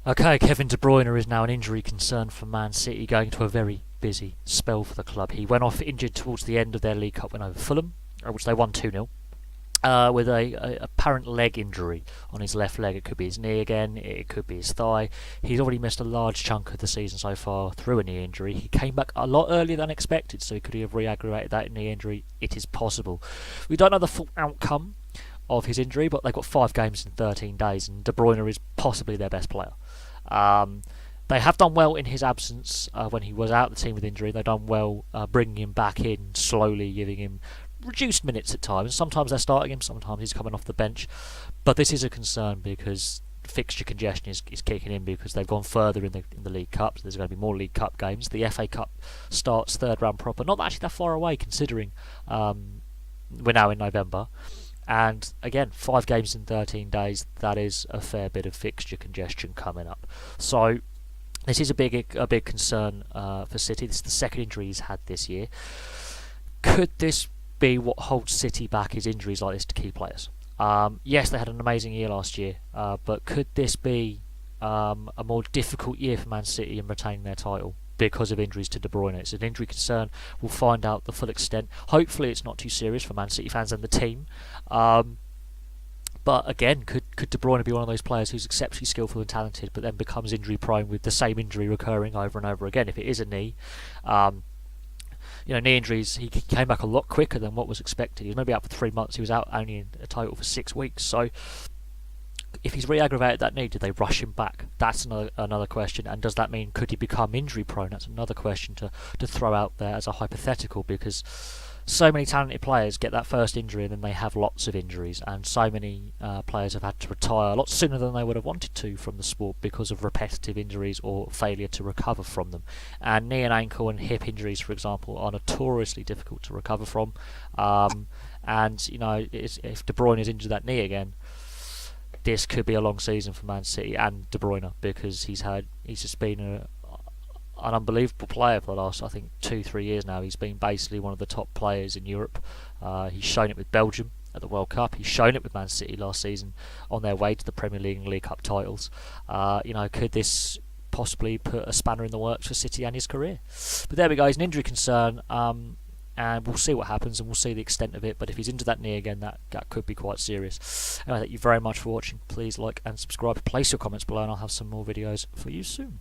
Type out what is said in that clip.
Okay, Kevin De Bruyne is now an injury concern for Man City, going to a very busy spell for the club. He went off injured towards the end of their League Cup win over Fulham, which they won 2-0. With a apparent leg injury on his left leg. It could be his knee again, it could be his thigh. He's already missed a large chunk of the season so far through a knee injury. He came back a lot earlier than expected, so could he have re-aggravated that knee injury? It is possible. We don't know the full outcome of his injury, but they've got 5 games in 13 days, and De Bruyne is possibly their best player. They have done well in his absence when he was out of the team with injury. They've done well bringing him back in slowly, giving him reduced minutes at times. Sometimes they're starting him, sometimes he's coming off the bench. But this is a concern because fixture congestion is kicking in because they've gone further in the League Cup. So there's going to be more League Cup games. The FA Cup starts third round proper. Not actually that far away considering we're now in November. And again, 5 games in 13 days, that is a fair bit of fixture congestion coming up. So this is a big concern for City. This is the second injury he's had this year. Could this be what holds City back, is injuries like this to key players? Yes, they had an amazing year last year, but could this be a more difficult year for Man City in retaining their title because of injuries to De Bruyne? It's an injury concern. We'll find out the full extent. Hopefully it's not too serious for Man City fans and the team. But again, could De Bruyne be one of those players who's exceptionally skillful and talented but then becomes injury prone with the same injury recurring over and over again? If it is a knee, knee injuries, he came back a lot quicker than what was expected. He was maybe out for 3 months. He was out only in a total for 6 weeks. So if he's re-aggravated that knee, did they rush him back? That's another question. And does that mean could he become injury prone? That's another question to throw out there as a hypothetical, because so many talented players get that first injury and then they have lots of injuries, and so many players have had to retire a lot sooner than they would have wanted to from the sport because of repetitive injuries or failure to recover from them. And knee and ankle and hip injuries, for example, are notoriously difficult to recover from. And if De Bruyne is injured that knee again, this could be a long season for Man City and De Bruyne, because he's just been an unbelievable player for the last, I think, 2-3 years now. He's been basically one of the top players in Europe. He's shown it with Belgium at the World Cup. He's shown it with Man City last season on their way to the Premier League and League Cup titles. Could this possibly put a spanner in the works for City and his career? But there we go. He's an injury concern. And we'll see what happens, and we'll see the extent of it. But if he's into that knee again, that could be quite serious. Anyway, thank you very much for watching. Please like and subscribe. Place your comments below, and I'll have some more videos for you soon.